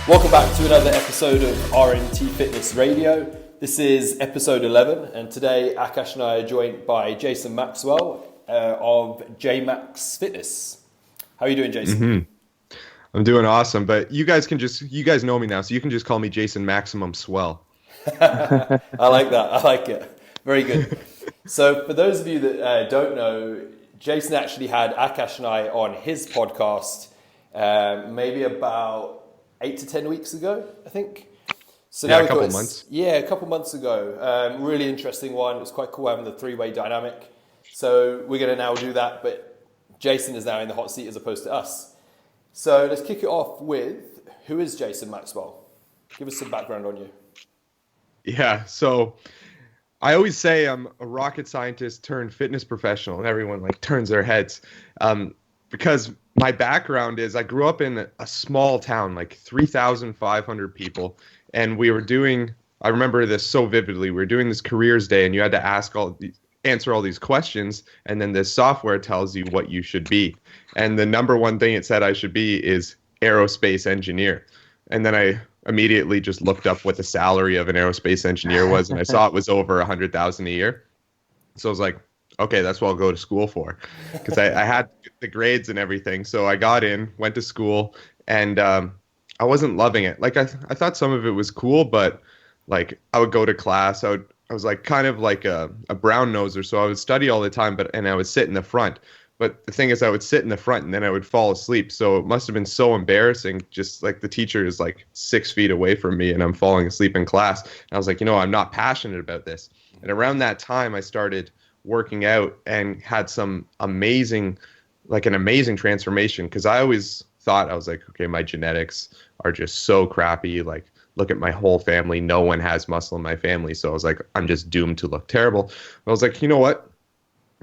Welcome back to another episode of RNT Fitness Radio. This is episode 11, and today Akash and I are joined by Jason Maxwell of JMax Fitness. How are you doing, Jason? Mm-hmm. I'm doing awesome, but you guys know me now, so you can just call me Jason Maximum Swell. I like that. I like it. Very good. So for those of you that don't know, Jason actually had Akash and I on his podcast maybe about 8 to 10 weeks ago, I think. So now a couple months. Yeah, a couple months ago. Really interesting one. It was quite cool having the three-way dynamic. So we're going to now do that, but Jason is now in the hot seat as opposed to us. So let's kick it off with, who is Jason Maxwell? Give us some background on you. Yeah, so I always say I'm a rocket scientist turned fitness professional, and everyone turns their heads. Because my background is I grew up in a small town, 3,500 people. And I remember this so vividly. We were doing this careers day and you had to answer all these questions. And then this software tells you what you should be. And the number one thing it said I should be is aerospace engineer. And then I immediately just looked up what the salary of an aerospace engineer was. And I saw it was over $100,000 a year. So I was like, okay, that's what I'll go to school for, because I had the grades and everything. So I got in, went to school, and I wasn't loving it. I thought some of it was cool, but I would go to class. I was kind of like a brown noser, so I would study all the time, and I would sit in the front. But the thing is, I would sit in the front and then I would fall asleep. So it must have been so embarrassing. Just the teacher is 6 feet away from me and I'm falling asleep in class. And I was like, I'm not passionate about this. And around that time, I started working out and had some amazing transformation, because I always thought, I was like, okay, my genetics are just so crappy. Look at my whole family. No one has muscle in my family. So I was like, I'm just doomed to look terrible. But I was like, you know what?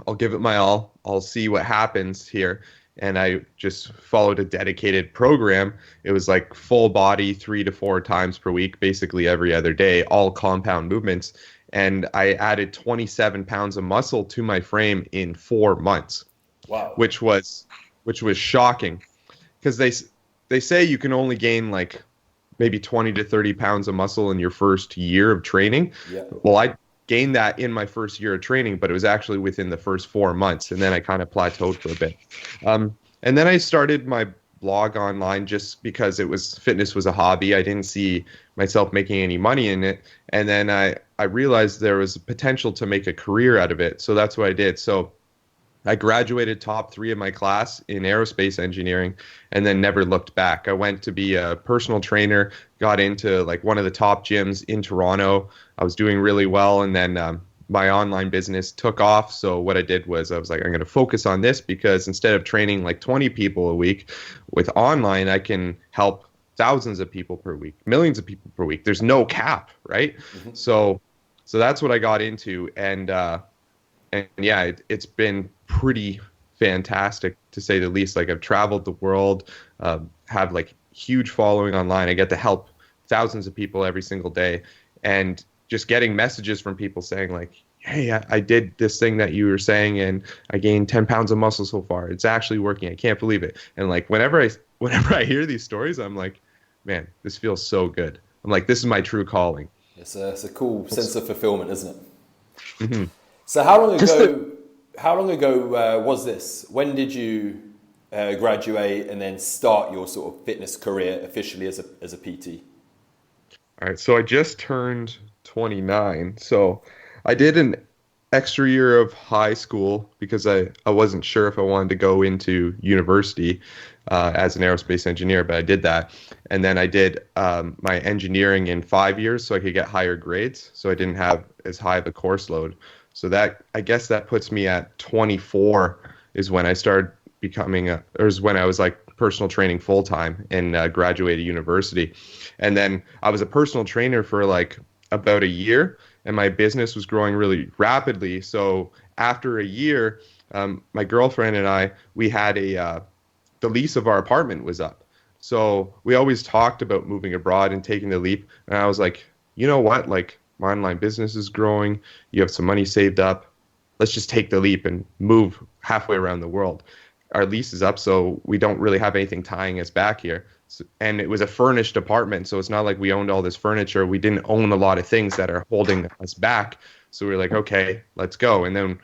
I'll give it my all. I'll see what happens here. And I just followed a dedicated program. It was full body 3 to 4 times per week, basically every other day, all compound movements. And I added 27 pounds of muscle to my frame in 4 months. Wow. Which was shocking, because they say you can only gain maybe 20 to 30 pounds of muscle in your first year of training. Yeah. Well, I gained that in my first year of training, but it was actually within the first 4 months. And then I kind of plateaued for a bit. And then I started my blog online just because fitness was a hobby. I didn't see myself making any money in it. And then I realized there was potential to make a career out of it. So that's what I did. So I graduated top 3 of my class in aerospace engineering and then never looked back. I went to be a personal trainer, got into one of the top gyms in Toronto. I was doing really well, and then my online business took off. So what I did was I was like, I'm going to focus on this, because instead of training 20 people a week, with online, I can help thousands of people per week, millions of people per week. There's no cap, right? Mm-hmm. So that's what I got into. And yeah, it's been pretty fantastic, to say the least. I've traveled the world, have huge following online. I get to help thousands of people every single day, and just getting messages from people saying hey, I did this thing that you were saying and I gained 10 pounds of muscle so far. It's actually working. I can't believe it. And whenever I hear these stories, I'm like, man, this feels so good. I'm like, this is my true calling. It's a cool sense of fulfillment, isn't it? Mm-hmm. So how long ago was this? When did you graduate and then start your sort of fitness career officially as a PT? All right, so I just turned 29. So I did an extra year of high school because I wasn't sure if I wanted to go into university as an aerospace engineer, but I did that. And then I did my engineering in 5 years so I could get higher grades, so I didn't have as high of a course load. So I guess that puts me at 24 is when I started when I was personal training full time and graduated university. And then I was a personal trainer for about a year, and my business was growing really rapidly. So after a year, my girlfriend and we had the lease of our apartment was up. So we always talked about moving abroad and taking the leap. And I was like, you know what? My online business is growing. You have some money saved up. Let's just take the leap and move halfway around the world. Our lease is up, so we don't really have anything tying us back here. And it was a furnished apartment, so it's not like we owned all this furniture. We didn't own a lot of things that are holding us back. So we were like, okay, let's go. And then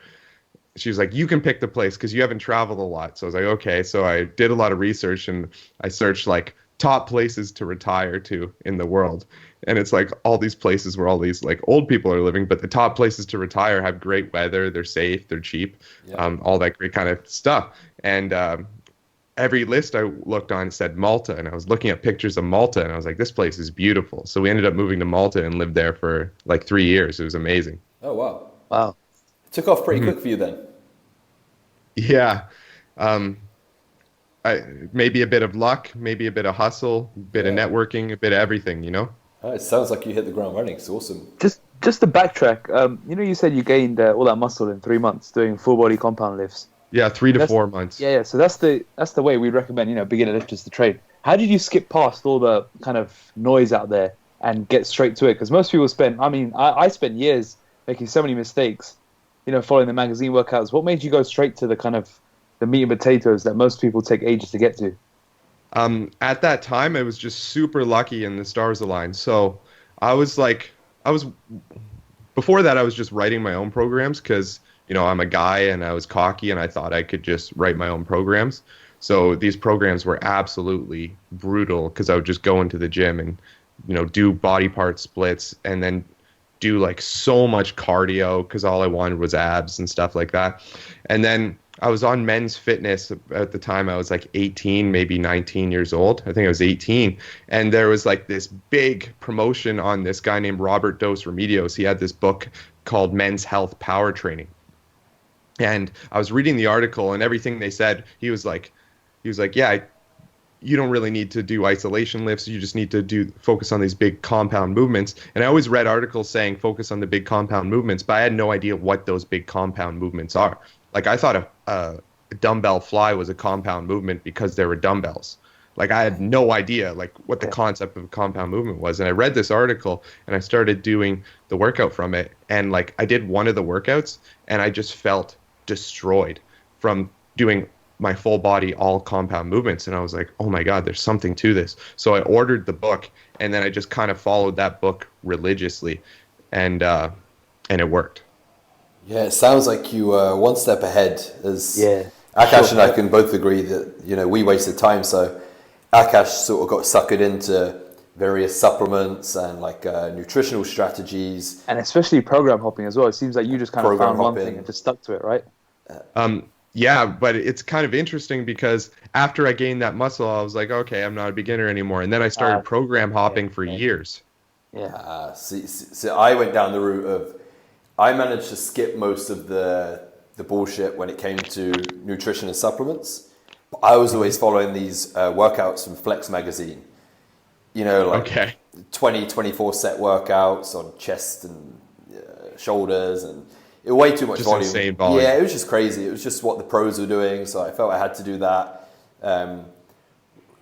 she was like, you can pick the place because you haven't traveled a lot. So I was like, okay. So I did a lot of research and I searched like top places to retire to in the world. And it's like all these places where all these like old people are living, but the top places to retire have great weather, they're safe, they're cheap, all that great kind of stuff. And every list I looked on said Malta, and I was looking at pictures of Malta, and I was like, this place is beautiful. So we ended up moving to Malta and lived there for like 3 years. It was amazing. Oh, wow. Wow. Took off pretty quick for you then. Yeah. Maybe a bit of luck, maybe a bit of hustle, a bit of networking, a bit of everything, you know? Oh, it sounds like you hit the ground running. It's awesome. Just to backtrack, you said you gained all that muscle in 3 months doing full body compound lifts. Yeah, 3 to 4 months. Yeah. So that's the way we recommend, beginner lifters to train. How did you skip past all the kind of noise out there and get straight to it? Because most people I spent years making so many mistakes, following the magazine workouts. What made you go straight to the kind of the meat and potatoes that most people take ages to get to? At that time, I was just super lucky and the stars aligned. So before that, I was just writing my own programs because, I'm a guy and I was cocky and I thought I could just write my own programs. So these programs were absolutely brutal because I would just go into the gym and, do body part splits and then do like so much cardio because all I wanted was abs and stuff like that. And then I was on Men's Fitness at the time. I was like 18, maybe 19 years old. I think I was 18. And there was like this big promotion on this guy named Robert Dos Remedios. He had this book called Men's Health Power Training. And I was reading the article and everything they said, he was like, yeah, you don't really need to do isolation lifts. You just need to focus on these big compound movements. And I always read articles saying focus on the big compound movements, but I had no idea what those big compound movements are. Like I thought a dumbbell fly was a compound movement because there were dumbbells. Like I had no idea like what the concept of a compound movement was. And I read this article and I started doing the workout from it. And like I did one of the workouts and I just felt destroyed from doing my full body, all compound movements. And I was like, oh my God, there's something to this. So I ordered the book and then I just kind of followed that book religiously and it worked. Yeah, it sounds like you were one step ahead. As Akash and I can both agree that, we wasted time. So Akash sort of got suckered into various supplements and like nutritional strategies. And especially program hopping as well. It seems like you just kind of found one thing and just stuck to it, right? Yeah, but it's kind of interesting because after I gained that muscle, I was like, okay, I'm not a beginner anymore. And then I started program hopping for years. Yeah. See, I went down the route of, I managed to skip most of the bullshit when it came to nutrition and supplements. But I was always following these workouts from Flex magazine. 20, 24 set workouts on chest and shoulders and way too much just volume. Insane volume. Yeah, it was just crazy. It was just what the pros were doing, so I felt I had to do that.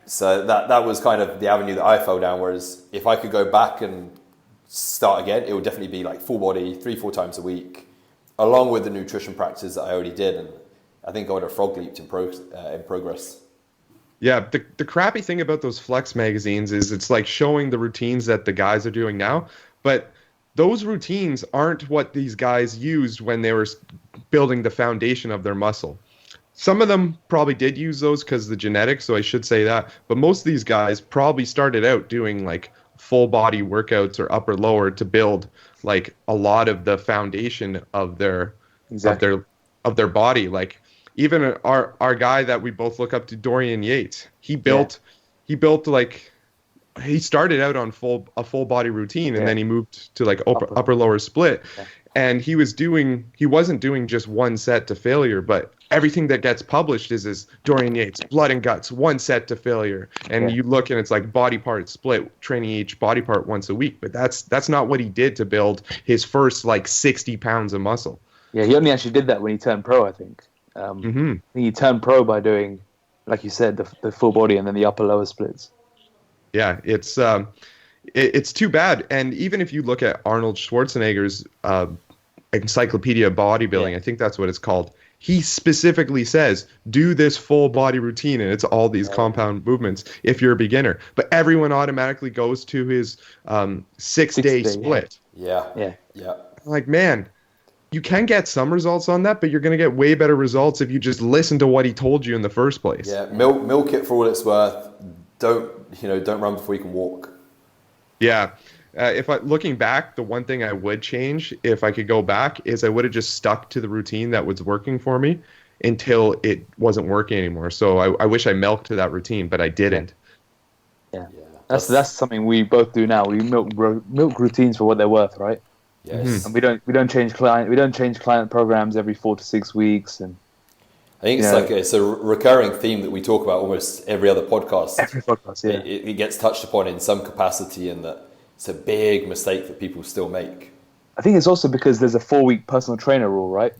So that was kind of the avenue that I fell down. Whereas if I could go back and start again, it would definitely be like full body, 3-4 times a week, along with the nutrition practices that I already did. And I think I would have frog leaped in progress. Yeah, the crappy thing about those Flex magazines is it's like showing the routines that the guys are doing now, but those routines aren't what these guys used when they were building the foundation of their muscle. Some of them probably did use those because of the genetics, so I should say that. But most of these guys probably started out doing like full body workouts or upper lower to build like a lot of the foundation of their body. Like even our guy that we both look up to, Dorian Yates, he started out on a full body routine and then he moved to like upper lower split. Yeah. And he wasn't doing just one set to failure, but everything that gets published is Dorian Yates, blood and guts, 1 set to failure. And you look and it's like body part split, training each body part once a week. But that's not what he did to build his first like 60 pounds of muscle. Yeah, he only actually did that when he turned pro, I think. I think he turned pro by doing, like you said, the full body and then the upper lower splits. Yeah, it's too bad. And even if you look at Arnold Schwarzenegger's Encyclopedia of Bodybuilding, I think that's what it's called. he specifically says, do this full body routine, and it's all these compound movements if you're a beginner. But everyone automatically goes to his 6-day split. Yeah. Like, man, you can get some results on that, but you're going to get way better results if you just listen to what he told you in the first place. Yeah, milk it for all it's worth. Don't run before you can walk. Yeah. Looking back, the one thing I would change if I could go back is I would have just stuck to the routine that was working for me until it wasn't working anymore. So I wish I milked to that routine, but I didn't. Yeah. That's something we both do now. We milk routines for what they're worth, right? Yes. And we don't change client programs every 4 to 6 weeks. And I think it's a recurring theme that we talk about almost every other podcast. Every podcast, yeah. It gets touched upon in some capacity, and that it's a big mistake that people still make. I think it's also because there's a 4-week personal trainer rule, right?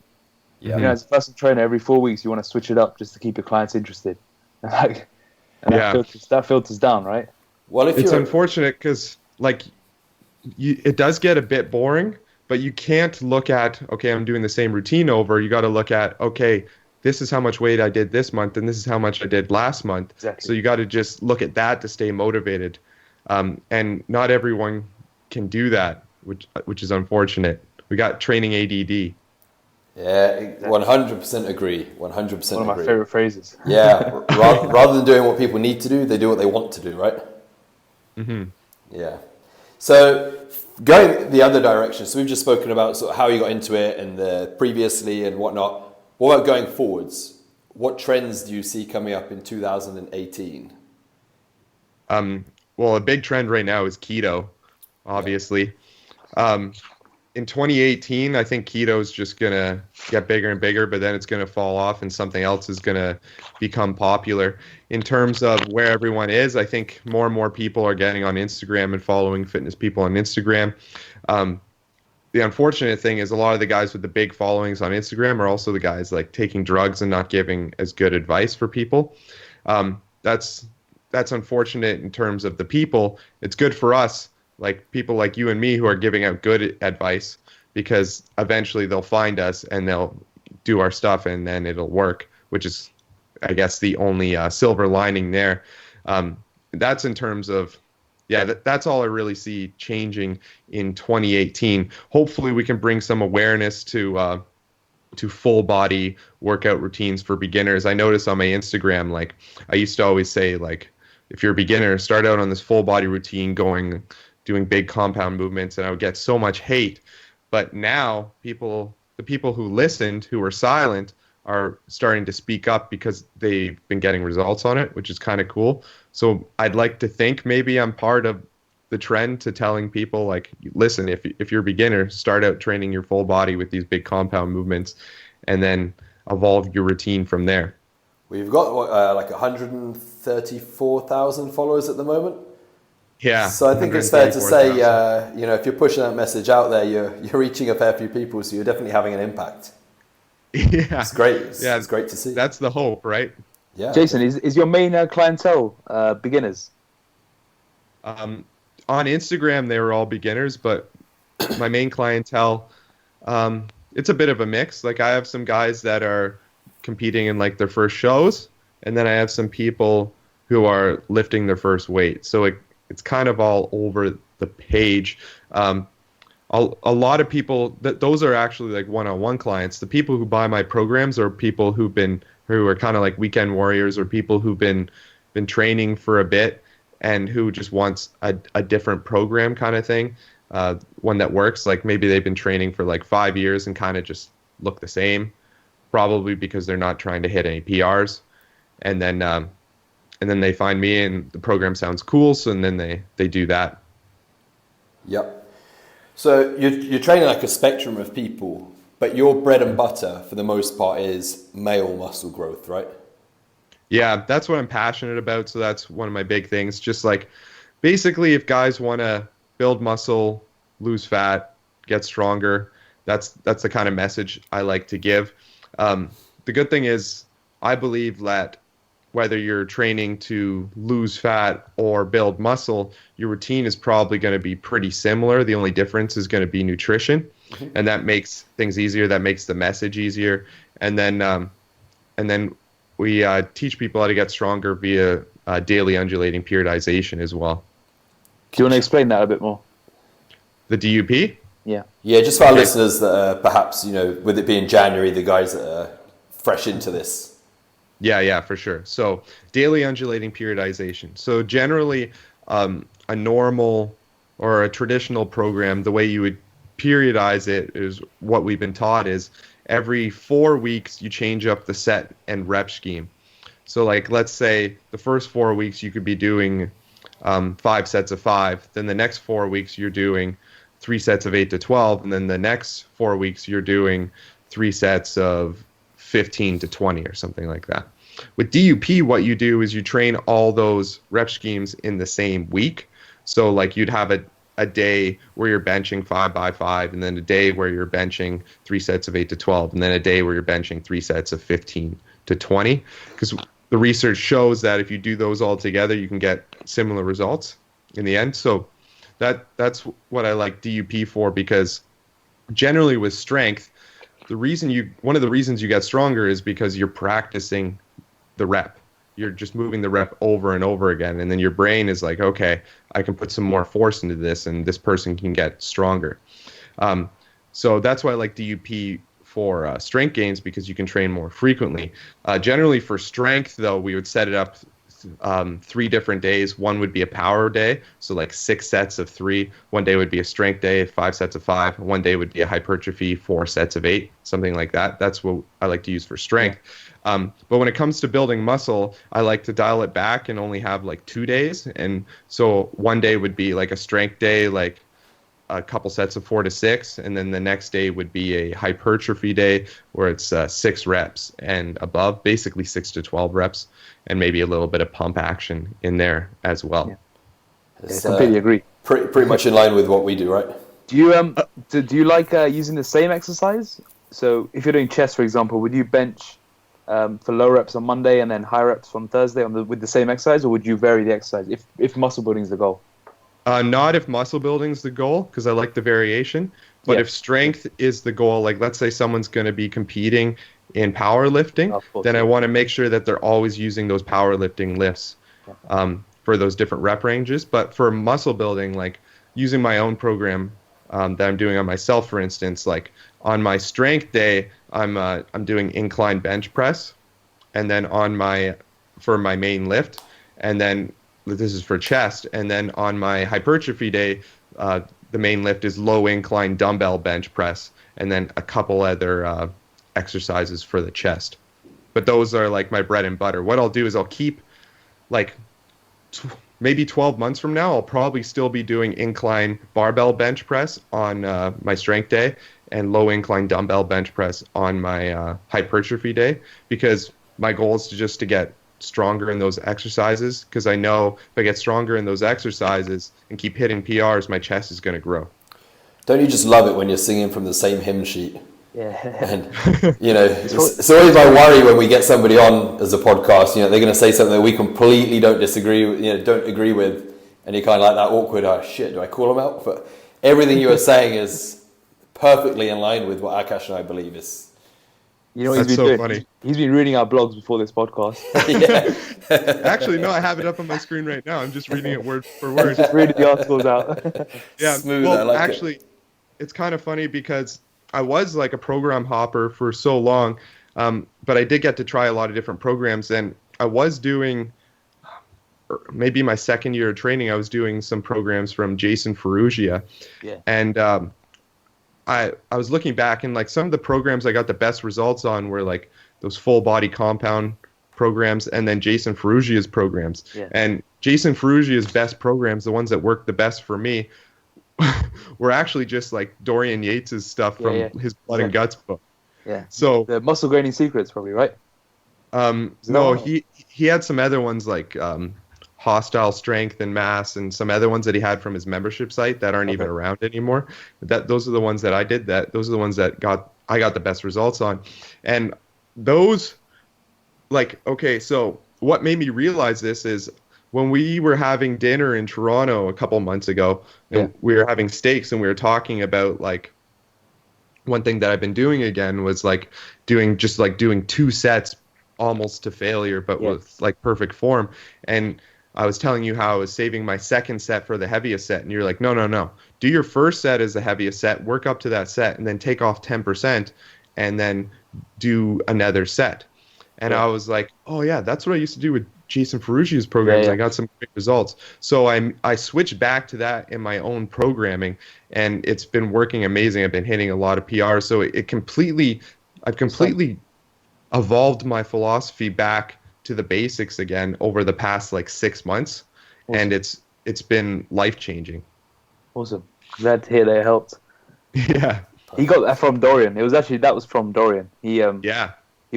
Yeah. As a personal trainer, every 4 weeks you want to switch it up just to keep your clients interested. And that filters down, right? Well, it's unfortunate because it does get a bit boring, but you can't look at, okay, I'm doing the same routine over. You got to look at, okay, this is how much weight I did this month, and this is how much I did last month. Exactly. So you got to just look at that to stay motivated. And not everyone can do that, which is unfortunate. We got training ADD. Yeah, 100% agree. 100% agree. One of my favorite phrases. Yeah, rather than doing what people need to do, they do what they want to do, right? Mm-hmm. Yeah. So going the other direction, so we've just spoken about sort of how you got into it and previously and whatnot. What about going forwards? What trends do you see coming up in 2018? Well, a big trend right now is keto, obviously. In 2018, I think keto is just going to get bigger and bigger, but then it's going to fall off and something else is going to become popular. In terms of where everyone is, I think more and more people are getting on Instagram and following fitness people on Instagram. The unfortunate thing is a lot of the guys with the big followings on Instagram are also the guys like taking drugs and not giving as good advice for people. That's unfortunate in terms of the people. It's good for us, like people like you and me who are giving out good advice, because eventually they'll find us and they'll do our stuff and then it'll work, which is, I guess, the only silver lining there. That's in terms of, that's all I really see changing in 2018. Hopefully we can bring some awareness to full body workout routines for beginners. I notice on my Instagram, like I used to always say, like, if you're a beginner, start out on this full body routine doing big compound movements, and I would get so much hate. But now the people who listened, who were silent, are starting to speak up because they've been getting results on it, which is kind of cool. So I'd like to think maybe I'm part of the trend to telling people, like, listen, if you're a beginner, start out training your full body with these big compound movements and then evolve your routine from there. We've got like 134,000 followers at the moment. Yeah. So I think it's fair to say, if you're pushing that message out there, you're reaching a fair few people, so you're definitely having an impact. Yeah. It's great. It's great to see. That's the hope, right? Yeah. Jason, is your main clientele beginners? On Instagram, they were all beginners, but my main clientele, it's a bit of a mix. Like I have some guys that are competing in like their first shows, and then I have some people who are lifting their first weight. So it's kind of all over the page. A lot of people, those are actually like one-on-one clients. The people who buy my programs are people who are kind of like weekend warriors, or people who've been training for a bit and who just wants a different program kind of thing, one that works. Like maybe they've been training for like 5 years and kind of just look the same, probably because they're not trying to hit any PRs. And then they find me and the program sounds cool, so then they do that. Yep. So you're training like a spectrum of people, but your bread and butter for the most part is male muscle growth, right? Yeah, that's what I'm passionate about. So that's one of my big things. Just like basically if guys want to build muscle, lose fat, get stronger, that's the kind of message I like to give. The good thing is I believe that whether you're training to lose fat or build muscle, your routine is probably going to be pretty similar. The only difference is going to be nutrition. Mm-hmm. And that makes things easier. That makes the message easier. and then we teach people how to get stronger via daily undulating periodization as well. Do you want to explain that a bit more? The DUP? Yeah. Yeah, just for our listeners that are perhaps, with it being January, the guys that are fresh into this. Yeah, for sure. So daily undulating periodization. So generally, a normal or a traditional program, the way you would periodize it is what we've been taught is every 4 weeks you change up the set and rep scheme. So like, let's say the first 4 weeks you could be doing 5 sets of 5. Then the next 4 weeks you're doing 3 sets of 8 to 12. And then the next 4 weeks you're doing 3 sets of 15 to 20 or something like that. With DUP, what you do is you train all those rep schemes in the same week. So like you'd have a day where you're benching 5 by 5, and then a day where you're benching 3 sets of 8 to 12, and then a day where you're benching 3 sets of 15 to 20. Because the research shows that if you do those all together, you can get similar results in the end. So that's what I like DUP for, because generally with strength, one of the reasons you get stronger is because you're practicing the rep. You're just moving the rep over and over again, and then your brain is like, okay, I can put some more force into this, and this person can get stronger. So that's why I like DUP for strength gains, because you can train more frequently. Generally for strength, though, we would set it up 3 different days. One would be a power day, so like 6 sets of 3. One day would be a strength day, 5 sets of 5. One day would be a hypertrophy, 4 sets of 8, something like that. That's what I like to use for strength. But when it comes to building muscle, I like to dial it back and only have like 2 days. And so one day would be like a strength day, like a couple sets of 4 to 6, and then the next day would be a hypertrophy day where it's 6 reps and above, basically 6 to 12 reps, and maybe a little bit of pump action in there as well. Yeah. I completely agree. Pretty much in line with what we do, right? Do you like using the same exercise? So if you're doing chest, for example, would you bench for low reps on Monday and then high reps on Thursday with the same exercise, or would you vary the exercise if muscle building is the goal? Not if muscle building is the goal, because I like the variation. But if strength is the goal, like let's say someone's going to be competing in powerlifting, then I want to make sure that they're always using those powerlifting lifts for those different rep ranges. But for muscle building, like using my own program that I'm doing on myself, for instance, like on my strength day, I'm doing incline bench press, and then for my main lift, and then this is for chest, and then on my hypertrophy day, the main lift is low incline dumbbell bench press, and then a couple other exercises for the chest. But those are like my bread and butter. What I'll do is I'll keep like maybe 12 months from now, I'll probably still be doing incline barbell bench press on my strength day and low incline dumbbell bench press on my hypertrophy day, because my goal is to get stronger in those exercises, because I know if I get stronger in those exercises and keep hitting PRs, my chest is going to grow. Don't you just love it when you're singing from the same hymn sheet? Yeah. And, it's always my worry when we get somebody on as a podcast, they're going to say something that we completely don't agree with, and you're kind of like that awkward, oh shit, do I call them out? But everything you are saying is perfectly in line with what Akash and I believe is. You know what he's been doing? Funny. He's been reading our blogs before this podcast. Actually, no, I have it up on my screen right now. I'm just reading it word for word. Just reading the articles out. Yeah, smooth. Well, like actually, it's kind of funny because I was like a program hopper for so long, but I did get to try a lot of different programs, and I was doing, maybe my second year of training, I was doing some programs from Jason Ferrugia. Yeah. And I was looking back, and like some of the programs I got the best results on were like those full body compound programs, and then Jason Ferrugia's programs. Yeah. And Jason Ferrugia's best programs, the ones that worked the best for me, were actually just like Dorian Yates's stuff from his Blood and Guts book. Yeah. So the muscle gaining secrets, probably, right? No, he had some other ones like hostile strength and mass, and some other ones that he had from his membership site that aren't even around anymore. Those are the ones that I did. Those are the ones that I got the best results on. And those, like, okay, so what made me realize this is when we were having dinner in Toronto a couple months ago, and we were having steaks, and we were talking about like one thing that I've been doing again was like doing 2 sets almost to failure, but with like perfect form. And I was telling you how I was saving my second set for the heaviest set, and you're like, no, no, no. Do your first set as the heaviest set, work up to that set, and then take off 10%, and then do another set. And I was like, oh yeah, that's what I used to do with Jason Ferrucci's programs. I got some great results. So I switched back to that in my own programming, and it's been working amazing. I've been hitting a lot of PRs. So I've completely evolved my philosophy back to the basics again over the past like 6 months. Awesome. And it's been life-changing. Awesome. Glad to hear that it helped. Yeah. He got that from Dorian. That was from Dorian. He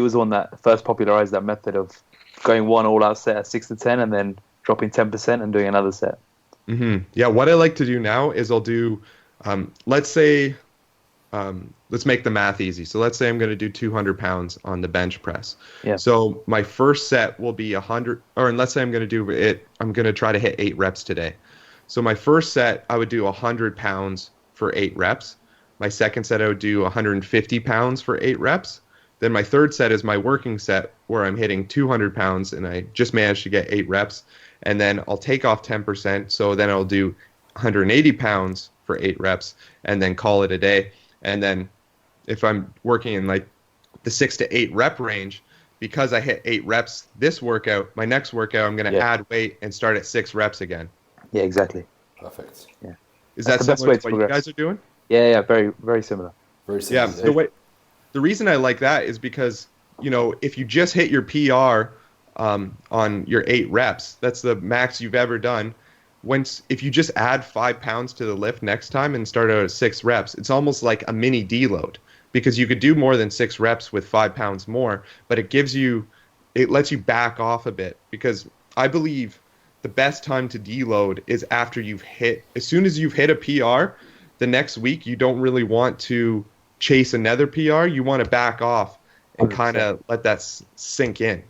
was the one that first popularized that method of going one all-out set at 6 to 10 and then dropping 10% and doing another set. Mm-hmm. Yeah, what I like to do now is I'll do, let's say, let's make the math easy. So let's say I'm going to do 200 pounds on the bench press. Yeah. So my first set will be 100, or let's say I'm going to try to hit 8 reps today. So my first set, I would do 100 pounds for 8 reps. My second set, I would do 150 pounds for 8 reps. Then my third set is my working set where I'm hitting 200 pounds and I just managed to get 8 reps. And then I'll take off 10%. So then I'll do 180 pounds for 8 reps and then call it a day. And then if I'm working in like the 6 to 8 rep range, because I hit 8 reps this workout, my next workout, I'm going to add weight and start at 6 reps again. Yeah, exactly. Perfect. Yeah. Is that similar to what you guys are doing? Yeah, very, very similar. Very similar. Yeah, the reason I like that is because, if you just hit your PR on your 8 reps, that's the max you've ever done. If you just add 5 pounds to the lift next time and start out at 6 reps, it's almost like a mini deload because you could do more than 6 reps with 5 pounds more, but it lets you back off a bit because I believe the best time to deload is after as soon as you've hit a PR, the next week you don't really want to chase another PR. You want to back off and kind of let that sink in,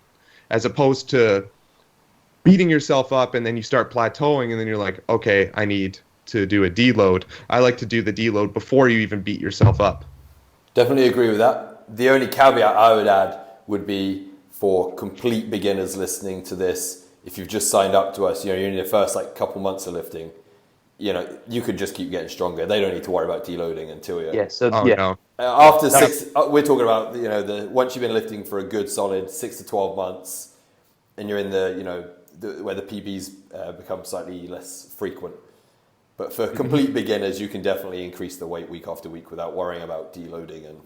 as opposed to beating yourself up and then you start plateauing and then you're like, okay, I need to do a deload. I like to do the deload before you even beat yourself up. Definitely agree with that. The only caveat I would add would be for complete beginners listening to this, if you've just signed up to us, you're in your first couple months of lifting, you could just keep getting stronger. They don't need to worry about deloading until you're... Yeah, no. After 6, we're talking about, once you've been lifting for a good solid 6 to 12 months and you're in where the PBs become slightly less frequent. But for complete beginners, you can definitely increase the weight week after week without worrying about deloading. And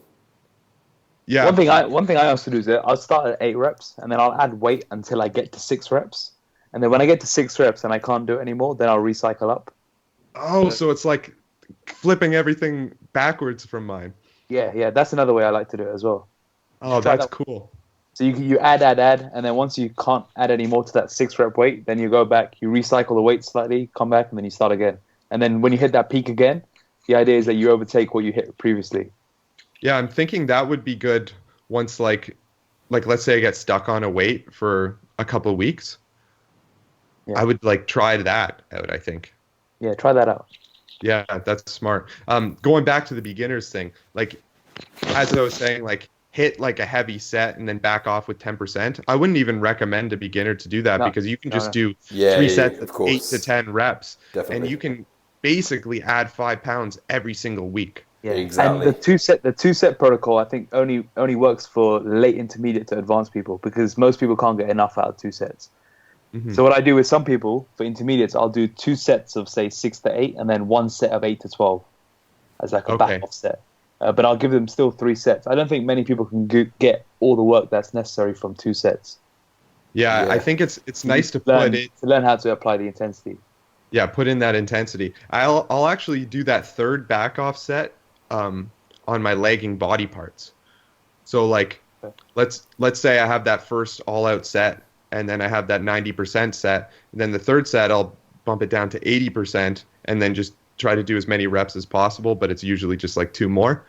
yeah, one thing I also do is I'll start at 8 reps and then I'll add weight until I get to 6 reps. And then when I get to 6 reps and I can't do it anymore, then I'll recycle up. Oh, so it's like flipping everything backwards from mine. Yeah, that's another way I like to do it as well. Oh, that's cool. So you add, and then once you can't add any more to that 6 rep weight, then you go back, you recycle the weight slightly, come back, and then you start again. And then when you hit that peak again, the idea is that you overtake what you hit previously. Yeah, I'm thinking that would be good once like let's say I get stuck on a weight for a couple of weeks. Yeah. I would try that out, I think. Yeah, try that out. Yeah, that's smart. Going back to the beginners thing, as I was saying, hit a heavy set and then back off with 10%. I wouldn't even recommend a beginner to do that because you can just do 3 sets of 8 to 10 reps. Definitely. And you can basically add 5 pounds every single week. Yeah, exactly. And the two set protocol I think only works for late intermediate to advanced people because most people can't get enough out of 2 sets. Mm-hmm. So what I do with some people for intermediates, I'll do 2 sets of say 6 to 8 and then 1 set of 8 to 12 as a back off set. But I'll give them still 3 sets. I don't think many people can get all the work that's necessary from 2 sets. Yeah, I think it's nice to learn how to apply the intensity. Yeah, put in that intensity. I'll actually do that third back off set on my lagging body parts. So let's say I have that first all out set and then I have that 90% set. And then the third set I'll bump it down to 80% and then just try to do as many reps as possible, but it's usually just 2 more.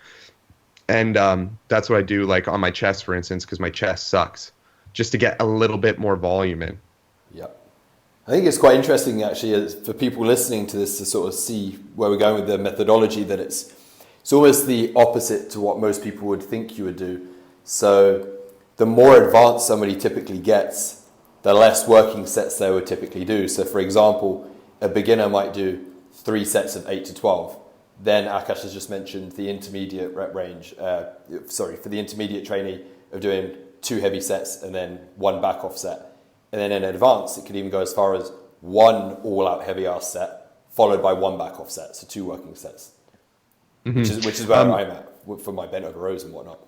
And that's what I do on my chest, for instance, because my chest sucks, just to get a little bit more volume in. Yeah. I think it's quite interesting actually for people listening to this to sort of see where we're going with the methodology, that it's it's almost the opposite to what most people would think you would do. So the more advanced somebody typically gets, the less working sets they would typically do. So for example, a beginner might do 3 sets of 8 to 12. Then Akash has just mentioned the intermediate rep range, for the intermediate trainee of doing 2 heavy sets and then 1 back off set. And then in advanced, it could even go as far as 1 all-out heavy ass set, followed by 1 back off set, so 2 working sets, which is where I'm at for my bent over rows and whatnot.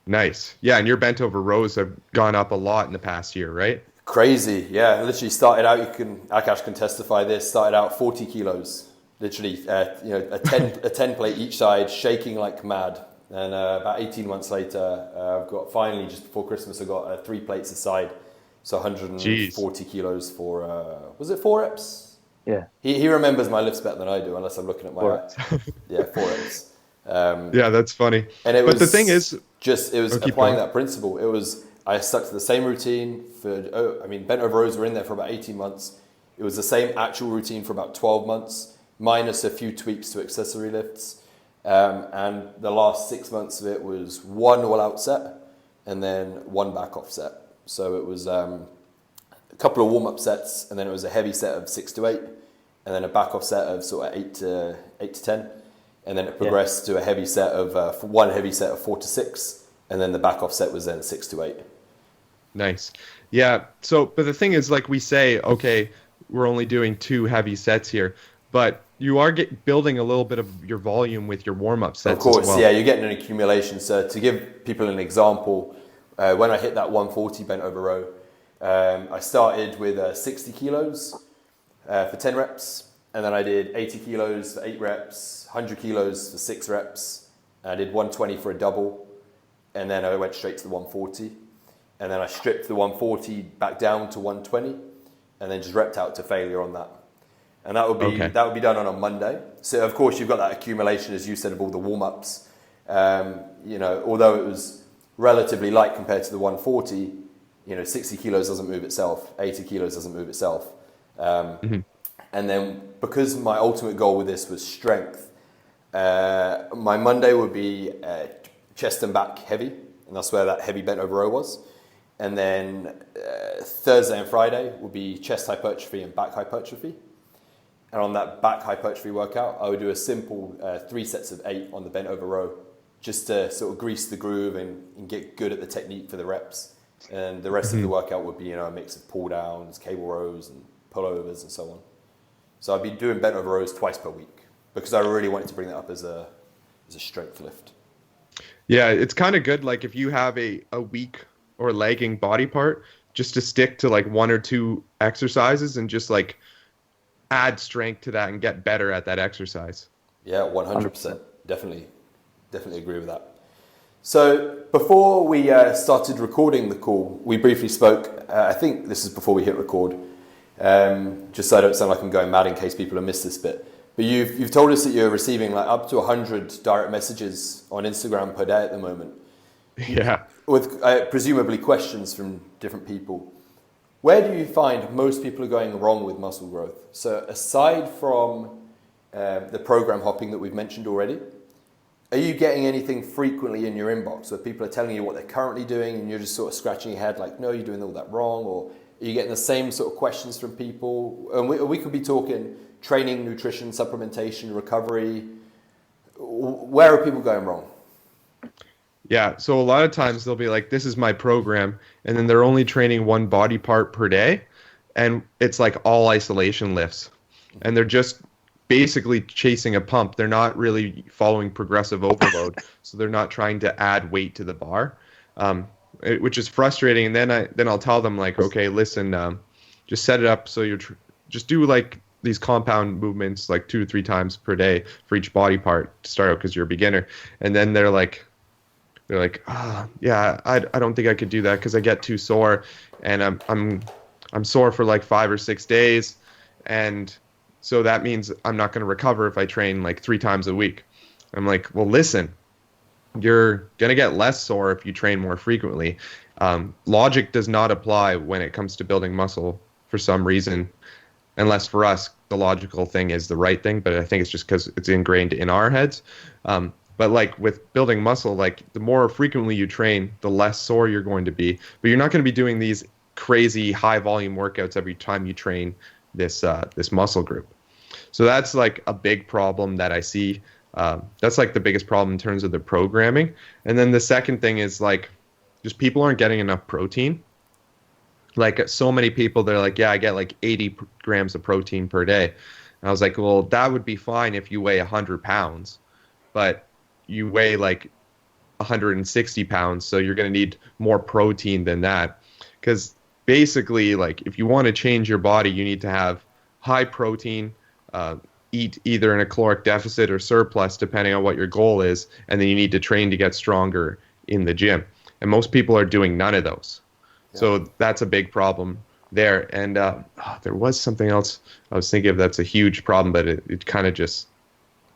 Nice. Yeah, and your bent over rows have gone up a lot in the past year, right? Crazy, yeah. Literally started out, Akash can testify this, started out 40 kilos, literally a 10 plate each side, shaking like mad. And about 18 months later, I've got finally, just before Christmas, I got 3 plates aside. So 140 kilos for, was it 4 reps? Yeah. He remembers my lifts better than I do, unless I'm looking at my, 4 reps. Yeah, that's funny. And it but was the thing is, applying that principle. I stuck to the same routine bent over rows were in there for about 18 months. It was the same actual routine for about 12 months, minus a few tweaks to accessory lifts. And the last 6 months of it was 1 all-out set and then 1 back-off set. So it was a couple of warm-up sets, and then it was a heavy set of 6 to 8, and then a back-off set of sort of 8 to 10, and then it progressed to a heavy set of 1 heavy set of 4 to 6, and then the back-off set was then 6 to 8. Nice. Yeah. So, but the thing is, like we say, okay, we're only doing 2 heavy sets here, but you are building a little bit of your volume with your warm-up sets. Of course, as well. Yeah, you're getting an accumulation. So to give people an example, when I hit that 140 bent over row, I started with 60 kilos for 10 reps, and then I did 80 kilos for 8 reps, 100 kilos for 6 reps, and I did 120 for a double, and then I went straight to the 140, and then I stripped the 140 back down to 120, and then just repped out to failure on that. And that would be done on a Monday. So of course you've got that accumulation, as you said, of all the warm-ups. Although it was relatively light compared to the 140, 60 kilos doesn't move itself, 80 kilos doesn't move itself. And then because my ultimate goal with this was strength, my Monday would be chest and back heavy, and that's where that heavy bent over row was. And then Thursday and Friday would be chest hypertrophy and back hypertrophy. And on that back hypertrophy workout, I would do a simple 3 sets of 8 on the bent over row, just to sort of grease the groove and get good at the technique for the reps. And the rest of the workout would be, a mix of pull downs, cable rows, and pullovers, and so on. So I'd be doing bent over rows twice per week because I really wanted to bring that up as a strength lift. Yeah, it's kind of good. Like if you have a weak or lagging body part, just to stick to like 1 or 2 exercises and just like add strength to that and get better at that exercise. Yeah, 100%. Definitely agree with that. So before we started recording the call, we briefly spoke. I think this is before we hit record, just so I don't sound like I'm going mad in case people have missed this bit. But you've told us that you're receiving like up to 100 direct messages on Instagram per day at the moment. Yeah. With presumably questions from different people. Where do you find most people are going wrong with muscle growth? So aside from the program hopping that we've mentioned already, are you getting anything frequently in your inbox where people are telling you what they're currently doing and you're just sort of scratching your head like, no, you're doing all that wrong? Or are you getting the same sort of questions from people? And we could be talking training, nutrition, supplementation, recovery. Where are people going wrong? Yeah, so a lot of times they'll be like, this is my program, and then they're only training 1 body part per day, and it's like all isolation lifts. And they're just basically chasing a pump. They're not really following progressive overload, so they're not trying to add weight to the bar, which is frustrating. And then I'll tell them like, okay, listen, just set it up so you're just do like these compound movements like 2 to 3 times per day for each body part to start out because you're a beginner. And then they're like, yeah, I don't think I could do that because I get too sore, and I'm sore for like 5 or 6 days, and so that means I'm not going to recover if I train like 3 times a week. I'm like, well, listen, you're going to get less sore if you train more frequently. Logic does not apply when it comes to building muscle for some reason, unless for us the logical thing is the right thing, but I think it's just because it's ingrained in our heads. But like with building muscle, like the more frequently you train, the less sore you're going to be. But you're not going to be doing these crazy high volume workouts every time you train this muscle group. So that's like a big problem that I see. That's like the biggest problem in terms of the programming. And then the second thing is like just people aren't getting enough protein. Like so many people, they're like, yeah, I get like 80 grams of protein per day. And I was like, well, that would be fine if you weigh 100 pounds, but you weigh like 160 pounds, so you're going to need more protein than that. Because basically, like if you want to change your body, you need to have high protein, eat either in a caloric deficit or surplus, depending on what your goal is, and then you need to train to get stronger in the gym. And most people are doing none of those. Yeah. So that's a big problem there. And there was something else I was thinking of that's a huge problem, but it kind of just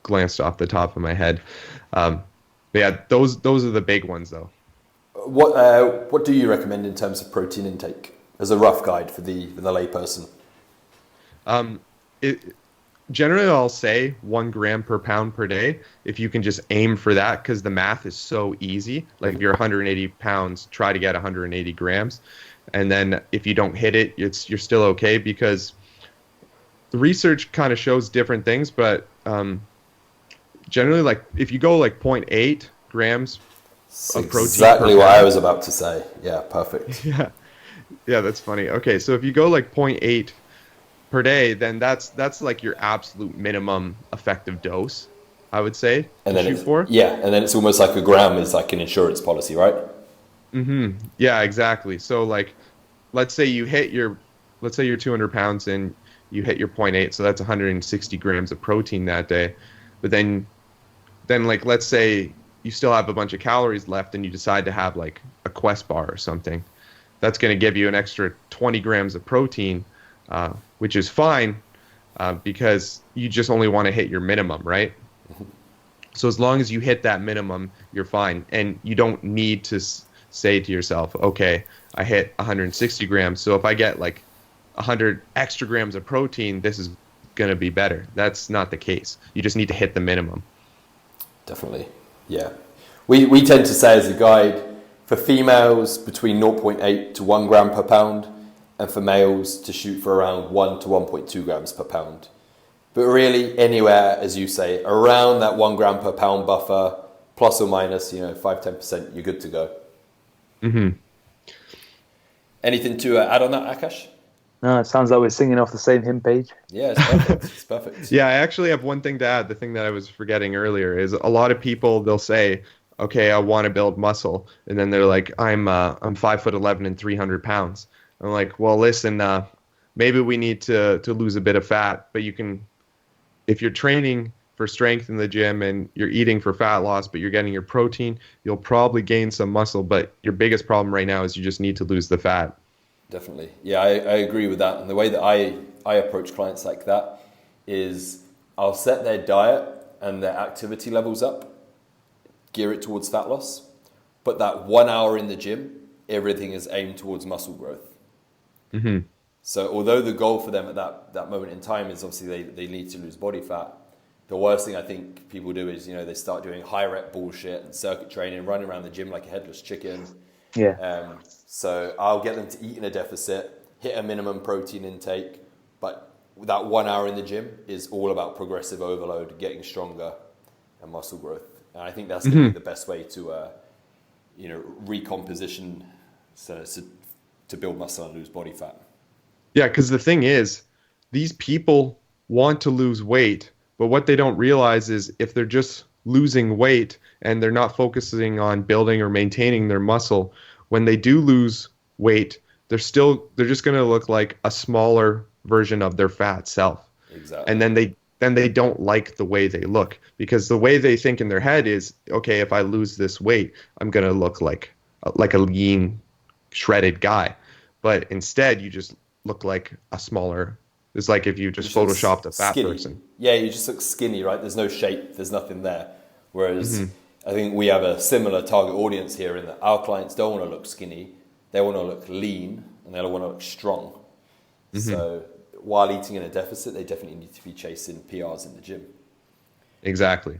glanced off the top of my head. But yeah, those are the big ones, though. What do you recommend in terms of protein intake as a rough guide for the layperson? Generally, I'll say 1 gram per pound per day. If you can just aim for that, because the math is so easy. Like if you're 180 pounds, try to get 180 grams, and then if you don't hit it, you're still okay, because the research kind of shows different things, but generally, like if you go like 0.8 grams of protein. Exactly what I was about to say. Yeah, perfect. Yeah, that's funny. Okay, so if you go like 0.8 per day, then that's like your absolute minimum effective dose, I would say. And then it's almost like a gram is like an insurance policy, right? Mm-hmm. Yeah, exactly. So like, let's say you're 200 pounds and you hit your 0.8, so that's 160 grams of protein that day. But then like, let's say you still have a bunch of calories left and you decide to have like a Quest bar or something. That's going to give you an extra 20 grams of protein, which is fine because you just only want to hit your minimum, right? Mm-hmm. So as long as you hit that minimum, you're fine. And you don't need to say to yourself, okay, I hit 160 grams, so if I get like 100 extra grams of protein, this is going to be better. That's not the case. You just need to hit the minimum. Definitely, yeah. We tend to say as a guide, for females between 0.8 to 1 gram per pound, and for males to shoot for around 1 to 1.2 grams per pound. But really anywhere, as you say, around that 1 gram per pound buffer, plus or minus, 5-10%, you're good to go. Mm-hmm. Anything to add on that, Akash? No, it sounds like we're singing off the same hymn page. Yeah, it's perfect. It's perfect. Yeah, I actually have one thing to add. The thing that I was forgetting earlier is a lot of people, they'll say, okay, I want to build muscle. And then they're like, I'm 5'11" and 300 pounds. I'm like, well, listen, maybe we need to lose a bit of fat, but you can, if you're training for strength in the gym and you're eating for fat loss, but you're getting your protein, you'll probably gain some muscle. But your biggest problem right now is you just need to lose the fat. Definitely. Yeah, I agree with that. And the way that I approach clients like that is I'll set their diet and their activity levels up, gear it towards fat loss. But that 1 hour in the gym, everything is aimed towards muscle growth. Mm-hmm. So although the goal for them at that moment in time is obviously they need to lose body fat, the worst thing I think people do is, they start doing high rep bullshit and circuit training, running around the gym like a headless chicken. Yeah. So I'll get them to eat in a deficit, hit a minimum protein intake, but that 1 hour in the gym is all about progressive overload, getting stronger and muscle growth. And I think that's going to be the best way to, recomposition to build muscle and lose body fat. Yeah, because the thing is, these people want to lose weight, but what they don't realize is if they're just losing weight and they're not focusing on building or maintaining their muscle, when they do lose weight, they're just going to look like a smaller version of their fat self. Exactly. And then they don't like the way they look, because the way they think in their head is, okay, if I lose this weight, I'm going to look like a lean, shredded guy. But instead, you just look like a smaller. It's like if you just photoshopped a fat person. Yeah, you just look skinny, right? There's no shape. There's nothing there. Whereas I think we have a similar target audience here in that our clients don't want to look skinny. They want to look lean and they want to look strong. Mm-hmm. So while eating in a deficit, they definitely need to be chasing PRs in the gym. Exactly.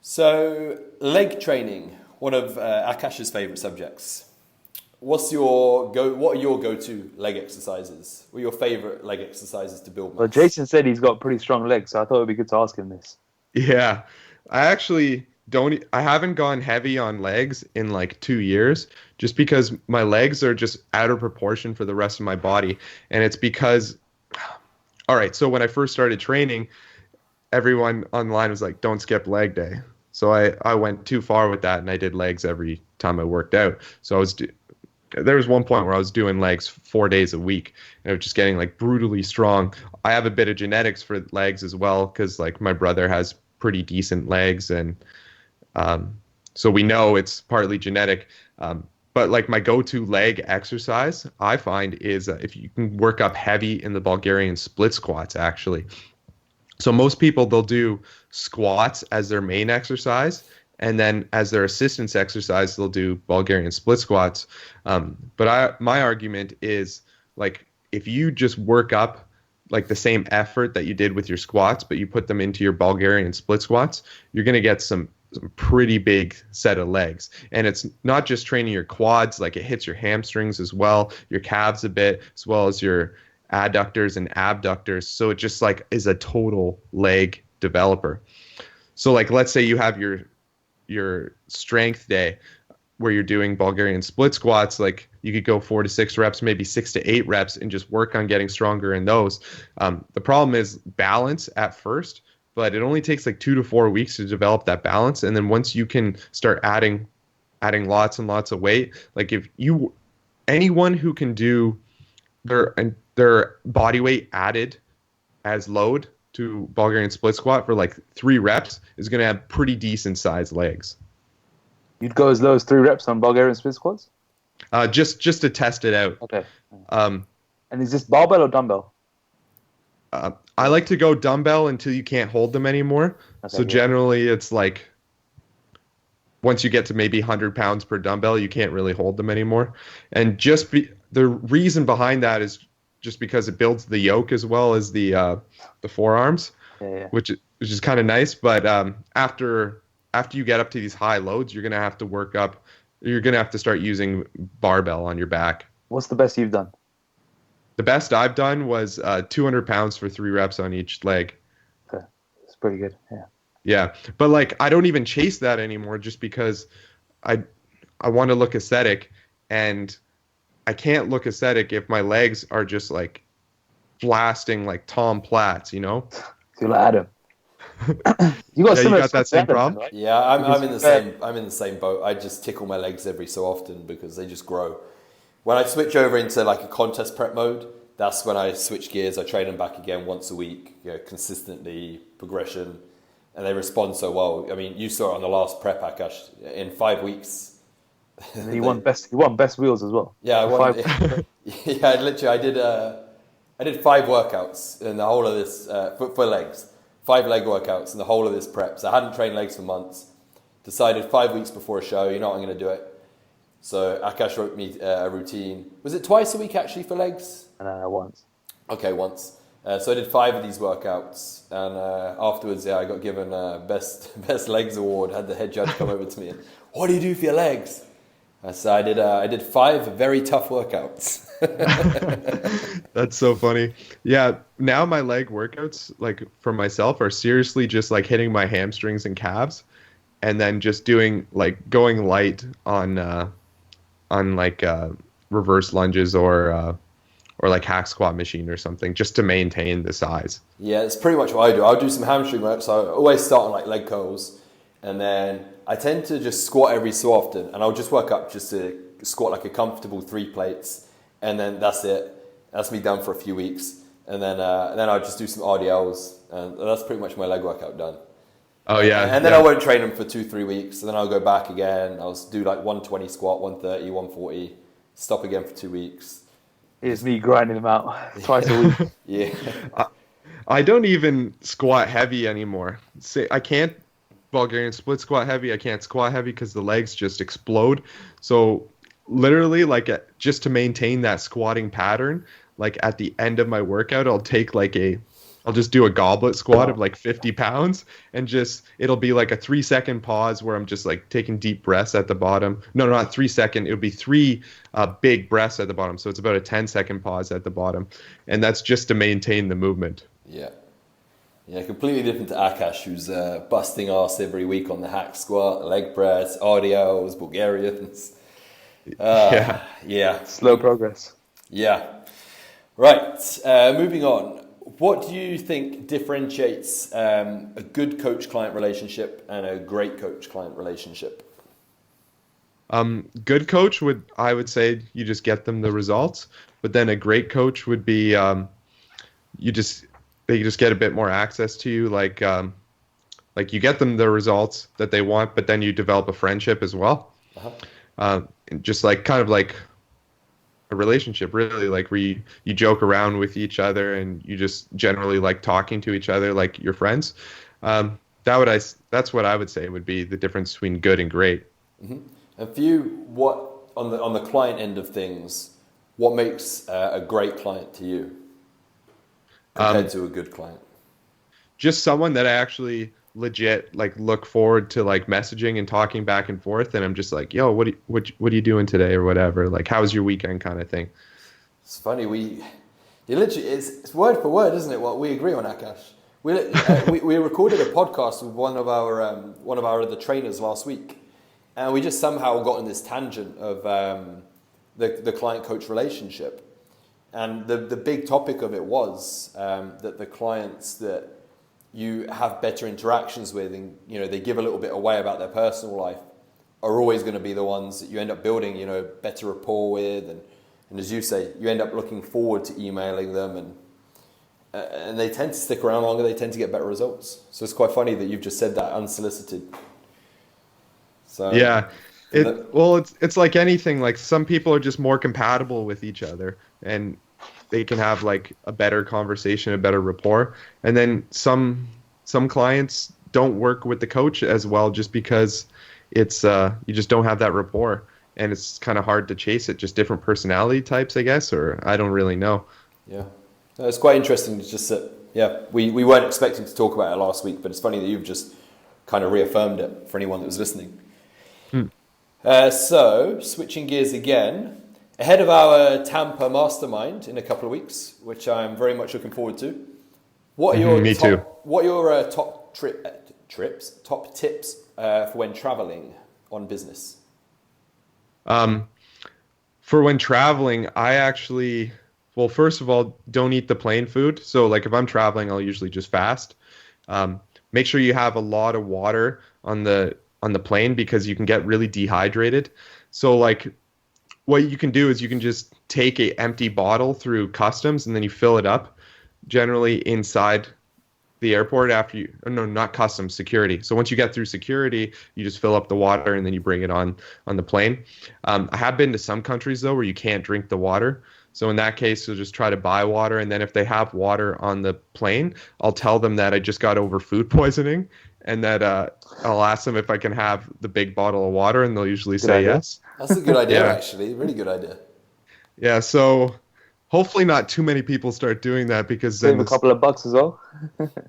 So, leg training, one of Akash's favorite subjects. What are your go-to leg exercises? What are your favorite leg exercises to build mass? Well, Jason said he's got pretty strong legs, so I thought it'd be good to ask him this. Yeah, I actually don't. I haven't gone heavy on legs in like 2 years, just because my legs are just out of proportion for the rest of my body, and it's because. All right, so when I first started training, everyone online was like, "Don't skip leg day." So I went too far with that, and I did legs every time I worked out. So there was one point where I was doing legs 4 days a week, and I was just getting like brutally strong. I have a bit of genetics for legs as well, because like my brother has pretty decent legs, and so we know it's partly genetic. But like my go-to leg exercise, I find, is if you can work up heavy in the Bulgarian split squats, actually. So most people, they'll do squats as their main exercise, and then as their assistance exercise, they'll do Bulgarian split squats. But my argument is, like, if you just work up like the same effort that you did with your squats, but you put them into your Bulgarian split squats, you're going to get some pretty big set of legs. And it's not just training your quads, like it hits your hamstrings as well, your calves a bit, as well as your adductors and abductors. So it just like is a total leg developer. So like, let's say you have your strength day where you're doing Bulgarian split squats, like you could go 4 to 6 reps, maybe 6 to 8 reps, and just work on getting stronger in those. The problem is balance at first, but it only takes like 2 to 4 weeks to develop that balance. And then once you can start adding lots and lots of weight, like anyone who can do their body weight added as load to Bulgarian split squat for like 3 reps is going to have pretty decent sized legs. You'd go as low as 3 reps on Bulgarian split squats? Just to test it out. Okay. And is this barbell or dumbbell? I like to go dumbbell until you can't hold them anymore. Okay, so generally it's like once you get to maybe 100 pounds per dumbbell, you can't really hold them anymore. And the reason behind that is just because it builds the yoke as well as the forearms, which is kind of nice. But after you get up to these high loads, you're gonna have to start using barbell on your back. What's the best you've done? The best I've done was 200 pounds for 3 reps on each leg. Okay, that's pretty good. Yeah. Yeah, but like I don't even chase that anymore, just because I want to look aesthetic, and I can't look aesthetic if my legs are just like blasting like Tom Platz, you know? You're like Adam. you got that same problem? Right? Yeah, I'm in the same boat. I just tickle my legs every so often because they just grow. When I switch over into like a contest prep mode, that's when I switch gears. I train them back again once a week, consistently, progression, and they respond so well. I mean, you saw it on the last prep, Akash. In 5 weeks, he won best wheels as well. Yeah, I won. Yeah, literally, I did 5 workouts in the whole of this for legs. 5 leg workouts in the whole of this prep. So I hadn't trained legs for months. Decided 5 weeks before a show, I'm going to do it. So Akash wrote me a routine. Was it twice a week actually for legs? Once. Okay, once. So I did 5 of these workouts, and afterwards, I got given best legs award. Had the head judge come over to me and, "What do you do for your legs?" So I did 5 very tough workouts. That's so funny. Yeah, now my leg workouts, like for myself, are seriously just like hitting my hamstrings and calves, and then just doing like going light on like reverse lunges or like hack squat machine or something, just to maintain the size. Yeah, it's pretty much what I do. I'll do some hamstring work, so I always start on like leg curls, and then I tend to just squat every so often, and I'll just work up just to squat like a comfortable 3 plates, and then that's it. That's me done for a few weeks, and then I'll just do some RDLs, and that's pretty much my leg workout done. Oh yeah. And then I won't train them for 2-3 weeks, and then I'll go back again. I'll do like 120 squat, 130, 140, stop again for 2 weeks. Here's me grinding them out twice a week. Yeah. I don't even squat heavy anymore. I can't Bulgarian split squat heavy. I can't squat heavy because the legs just explode. So literally, like just to maintain that squatting pattern, like at the end of my workout, I'll take like a I'll just do a goblet squat of like 50 pounds, and just it'll be like a 3-second pause where I'm just like taking deep breaths at the bottom. No, not 3 second. It would be three big breaths at the bottom. So it's about a 10-second pause at the bottom. And that's just to maintain the movement. Yeah. Yeah, completely different to Akash, who's busting ass every week on the hack squat, leg press, RDLs, Bulgarians. Yeah. Slow progress. Yeah. Right. Moving on. What do you think differentiates a good coach-client relationship and a great coach-client relationship? Good coach I would say you just get them the results, but then a great coach would be they just get a bit more access to you, like you get them the results that they want, but then you develop a friendship as well. Just like kind of like a relationship, really, like where you joke around with each other and you just generally like talking to each other like your friends. That's what I would say would be the difference between good and great. Mm-hmm. And for you, what on the client end of things, what makes a great client to you compared to a good client? Just someone that I actually legit like look forward to like messaging and talking back and forth, and I'm just like, yo, what are you doing today or whatever, like how's your weekend kind of thing. It's funny, it's word for word, isn't it, what we agree on, Akash? We recorded a podcast with one of our other trainers last week, and we just somehow got on this tangent of the client coach relationship, and the big topic of it was that the clients that you have better interactions with, and they give a little bit away about their personal life, are always going to be the ones that you end up building better rapport with, and as you say, you end up looking forward to emailing them, and they tend to stick around longer, they tend to get better results. So it's quite funny that you've just said that unsolicited. So yeah, it's like anything, like some people are just more compatible with each other and they can have like a better conversation, a better rapport. And then some clients don't work with the coach as well just because it's you just don't have that rapport, and it's kind of hard to chase it. Just different personality types, I guess, or I don't really know. Yeah, no, it's quite interesting to just we weren't expecting to talk about it last week, but it's funny that you've just kind of reaffirmed it for anyone that was listening. So switching gears again, ahead of our Tampa Mastermind in a couple of weeks, which I'm very much looking forward to. What are your What are your top tips for when traveling on business? For when traveling, I actually, well, first of all, don't eat the plane food. So like if I'm traveling, I'll usually just fast. Make sure you have a lot of water on the plane because you can get really dehydrated. So like what you can do is you can just take a empty bottle through customs and then you fill it up generally inside the airport not customs, security. So once you get through security, you just fill up the water and then you bring it on the plane. I have been to some countries though where you can't drink the water. So in that case, you'll just try to buy water. And then if they have water on the plane, I'll tell them that I just got over food poisoning and that I'll ask them if I can have the big bottle of water, and they'll usually say yes. That's a good idea, actually. Really good idea. Yeah, so hopefully not too many people start doing that because save a couple of bucks as well.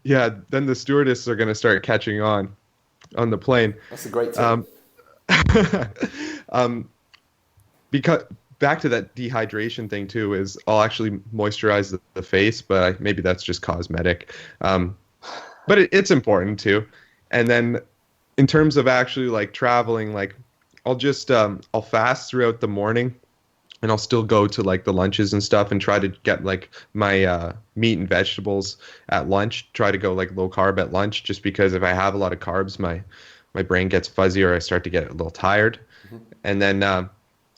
Yeah, then the stewardess are going to start catching on the plane. That's a great tip. Because back to that dehydration thing too, is I'll actually moisturize the face, but maybe that's just cosmetic. But it's important too. And then in terms of actually like traveling, like I'll just I'll fast throughout the morning, and I'll still go to like the lunches and stuff and try to get like my meat and vegetables at lunch. Try to go like low carb at lunch, just because if I have a lot of carbs, my brain gets fuzzy or I start to get a little tired. Mm-hmm.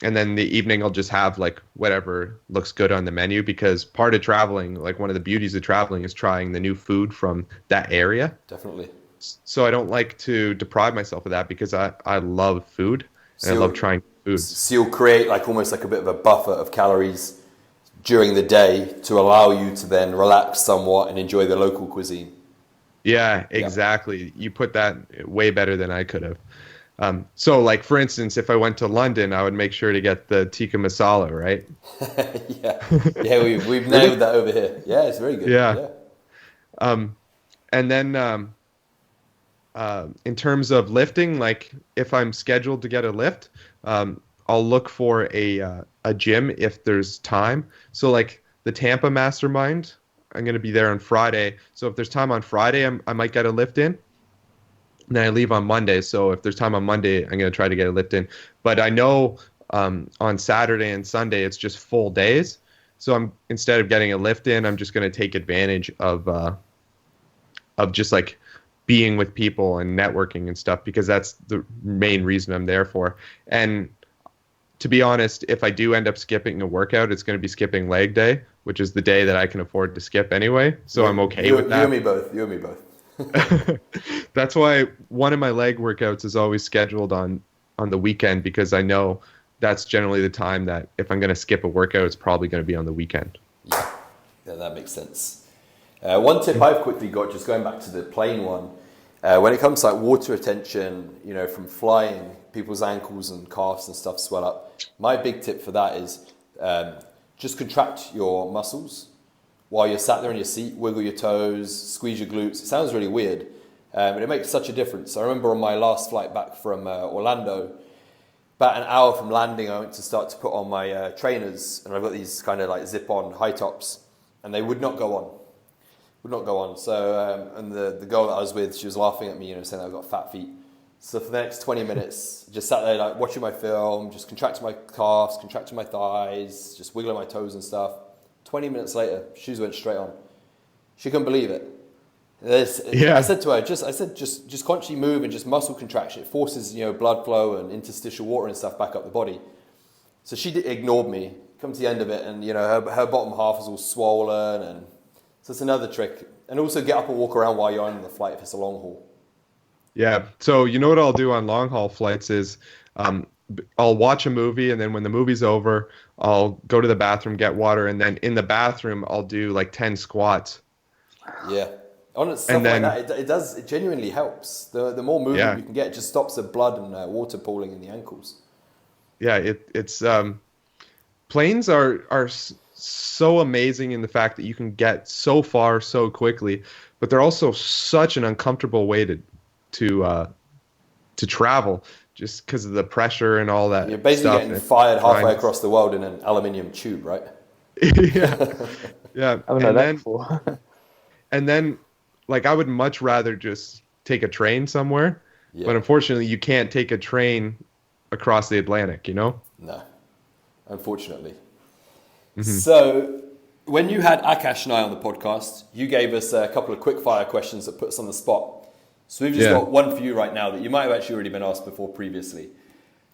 And then the evening I'll just have like whatever looks good on the menu, because part of traveling, like one of the beauties of traveling, is trying the new food from that area. Definitely. So I don't like to deprive myself of that because I love food and I love trying food. So you'll create like almost like a bit of a buffer of calories during the day to allow you to then relax somewhat and enjoy the local cuisine. Yeah, exactly. Yeah. You put that way better than I could have. So like, for instance, if I went to London, I would make sure to get the tikka masala, right? Yeah, we've nailed that over here. Yeah, it's very good. Yeah. And then in terms of lifting, like if I'm scheduled to get a lift, I'll look for a gym if there's time. So like the Tampa Mastermind, I'm going to be there on Friday. So if there's time on Friday, I might get a lift in. And then I leave on Monday. So if there's time on Monday, I'm going to try to get a lift in. But I know on Saturday and Sunday, it's just full days. So instead of getting a lift in, I'm just going to take advantage of just like being with people and networking and stuff, because that's the main reason I'm there for. And to be honest, if I do end up skipping a workout, it's going to be skipping leg day, which is the day that I can afford to skip anyway. So I'm okay with that. You and me both. You and me both. That's why one of my leg workouts is always scheduled on the weekend, because I know that's generally the time that if I'm going to skip a workout, it's probably going to be on the weekend. Yeah, that makes sense. One tip I've quickly got, just going back to the plane one, when it comes to like water retention, from flying, people's ankles and calves and stuff swell up. My big tip for that is just contract your muscles while you're sat there in your seat, wiggle your toes, squeeze your glutes. It sounds really weird, but it makes such a difference. I remember on my last flight back from Orlando, about an hour from landing, I went to start to put on my trainers, and I've got these kind of like zip-on high tops, and they would not go on. So, and the girl that I was with, she was laughing at me, saying I've got fat feet. So for the next 20 minutes, just sat there like watching my film, just contracting my calves, contracting my thighs, just wiggling my toes and stuff. 20 minutes later, shoes went straight on. She couldn't believe it. I said to her, just consciously move and just muscle contraction. It forces, blood flow and interstitial water and stuff back up the body. So she ignored me. Come to the end of it, and her bottom half is all swollen, and so it's another trick. And also get up and walk around while you're on the flight if it's a long haul. Yeah. So what I'll do on long haul flights is I'll watch a movie, and then when the movie's over, I'll go to the bathroom, get water, and then in the bathroom, I'll do like 10 squats. Yeah. On stuff like that, it genuinely helps. The more movement you can get, it just stops the blood and water pooling in the ankles. Yeah, it's planes are so amazing in the fact that you can get so far so quickly, but they're also such an uncomfortable way to travel, just because of the pressure and all that. You're basically getting fired halfway across the world in an aluminium tube, right? Yeah. I haven't heard that before. And then, like, I would much rather just take a train somewhere, but unfortunately, you can't take a train across the Atlantic, No, unfortunately. Mm-hmm. So, when you had Akash and I on the podcast, you gave us a couple of quick fire questions that put us on the spot. So we've just got one for you right now that you might have actually already been asked before previously.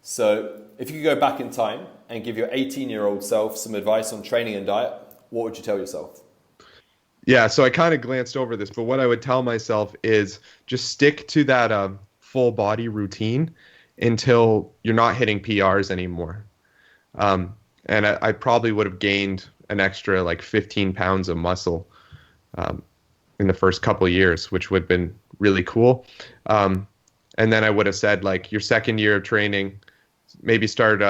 So if you could go back in time and give your 18-year-old self some advice on training and diet, what would you tell yourself? Yeah, so I kind of glanced over this, but what I would tell myself is just stick to that full body routine until you're not hitting PRs anymore. And I probably would have gained an extra like 15 pounds of muscle in the first couple of years, which would have been really cool. And then I would have said, like, your second year of training, maybe start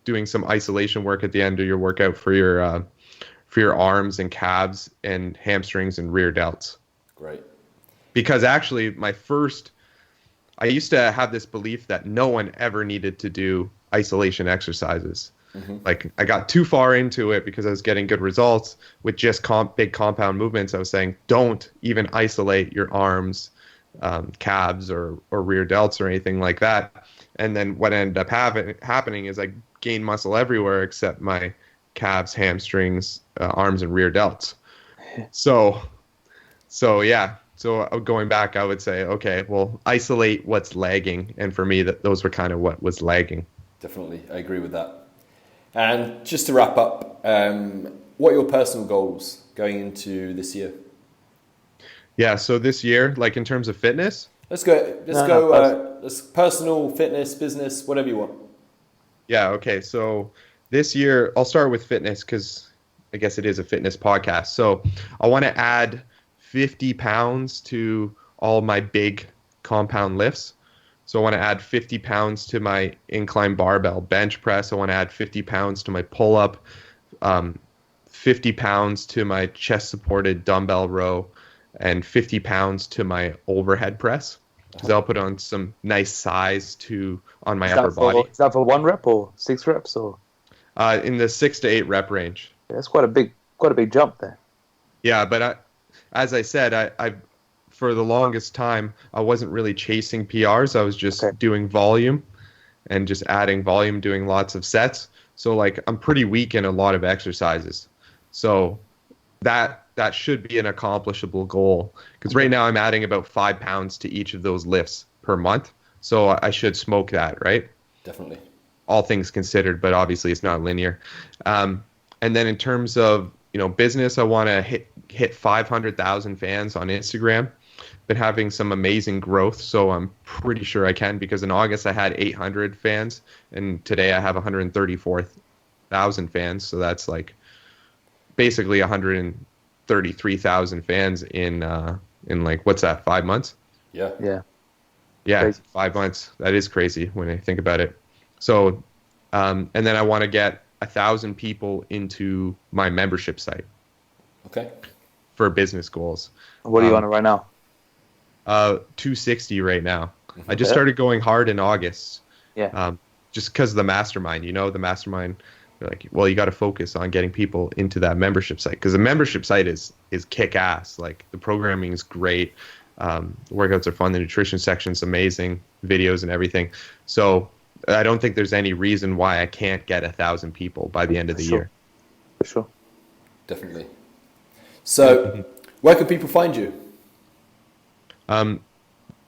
doing some isolation work at the end of your workout for your arms and calves and hamstrings and rear delts. Great. Because actually I used to have this belief that no one ever needed to do isolation exercises. Mm-hmm. Like, I got too far into it because I was getting good results with just big compound movements. I was saying, don't even isolate your arms, calves, or rear delts or anything like that. And then what ended up happening is I gained muscle everywhere except my calves, hamstrings, arms, and rear delts. So going back, I would say, okay, well, isolate what's lagging. And for me, those were kind of what was lagging. Definitely. I agree with that. And just to wrap up, what are your personal goals going into this year? Yeah, so this year, like in terms of fitness? Let's personal, fitness, business, whatever you want. Yeah, okay. So this year, I'll start with fitness because I guess it is a fitness podcast. So I want to add 50 pounds to all my big compound lifts. So I want to add 50 pounds to my incline barbell bench press. I want to add 50 pounds to my pull-up, 50 pounds to my chest-supported dumbbell row, and 50 pounds to my overhead press. Because I'll put on some nice size on my upper body. Is that for 1 rep or 6 reps or? In the 6 to 8 rep range. Yeah, that's quite a big jump there. Yeah, but as I said, I for the longest time I wasn't really chasing PRs. I was just doing volume and just adding volume, doing lots of sets. So like I'm pretty weak in a lot of exercises. So that should be an accomplishable goal, because right now I'm adding about 5 pounds to each of those lifts per month. So I should smoke that, right? Definitely. All things considered, but obviously it's not linear. And then in terms of business, I want to hit 500,000 fans on Instagram. Been having some amazing growth, so I'm pretty sure I can, because in August I had 800 fans, and today I have 134,000 fans. So that's like basically 133,000 fans in like, what's that, 5 months? Yeah. Crazy. 5 months. That is crazy when I think about it. So, and then I want to get 1,000 people into my membership site. Okay. For business goals. What are you on right now? 260 right now. I just started going hard in August. Yeah. Just because of the mastermind, the mastermind, they're like, well, you got to focus on getting people into that membership site, because the membership site is kick ass. Like, the programming is great. Workouts are fun. The nutrition section's amazing, videos and everything. So I don't think there's any reason why I can't get 1,000 people by the end of the year. For sure. Definitely. So where can people find you? My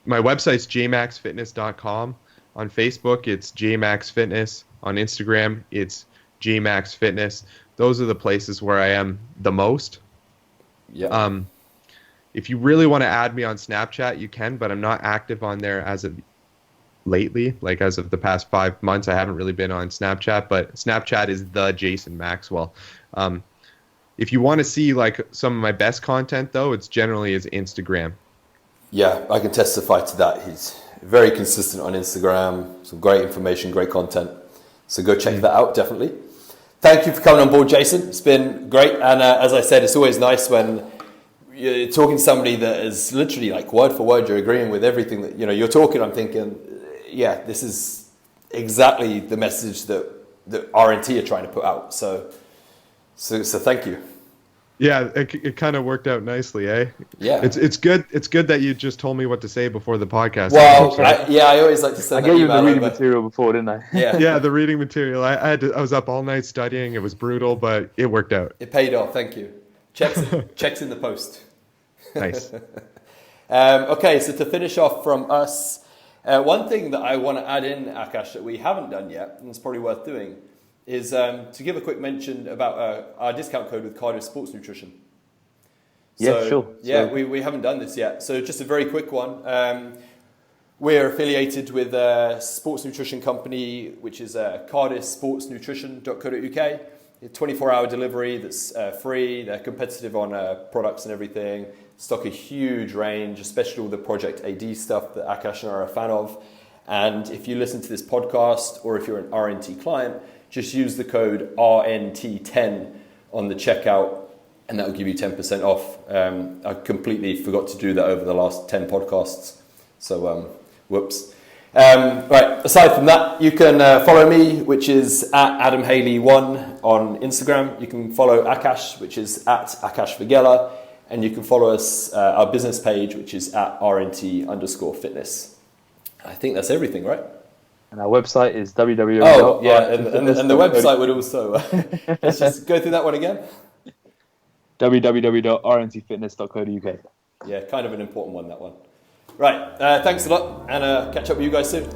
website's jmaxfitness.com. On Facebook, it's jmaxfitness. On Instagram, it's jmaxfitness. Those are the places where I am the most. Yeah. If you really want to add me on Snapchat, you can, but I'm not active on there as of lately. Like, as of the past 5 months, I haven't really been on Snapchat, but Snapchat is the Jason Maxwell. If you want to see like some of my best content, though, it's generally is Instagram. Yeah, I can testify to that. He's very consistent on Instagram, some great information, great content. So go check that out, definitely. Thank you for coming on board, Jason. It's been great. And as I said, it's always nice when you're talking to somebody that is literally like word for word, you're agreeing with everything that you're talking. I'm thinking, yeah, this is exactly the message that RNT are trying to put out. So thank you. Yeah, it kind of worked out nicely, eh? Yeah. It's good. It's good that you just told me what to say before the podcast. Well, I always like to send I gave you the reading material before, didn't I? Yeah. Yeah, the reading material. I was up all night studying. It was brutal, but it worked out. It paid off. Thank you. Checks in the post. Nice. Okay, so to finish off from us, one thing that I want to add in, Akash, that we haven't done yet, and it's probably worth doing, is to give a quick mention about our discount code with Cardio Sports Nutrition. Yeah, sure. Yeah, we haven't done this yet. So just a very quick one. We're affiliated with a sports nutrition company, which is cardissportsnutrition.co.uk. A 24-hour delivery that's free. They're competitive on products and everything. Stock a huge range, especially all the Project AD stuff that Akash and I are a fan of. And if you listen to this podcast, or if you're an RNT client, just use the code RNT10 on the checkout, and that will give you 10% off. I completely forgot to do that over the last 10 podcasts. So, whoops. Right, aside from that, you can follow me, which is at AdamHaley1 on Instagram. You can follow Akash, which is at Akash Vigela. And you can follow us, our business page, which is at RNT_fitness. I think that's everything, right? And our website is www. Oh, yeah, and the website would also... let's just go through that one again. www.rntfitness.co.uk. Yeah, kind of an important one, that one. Right, thanks a lot, and catch up with you guys soon.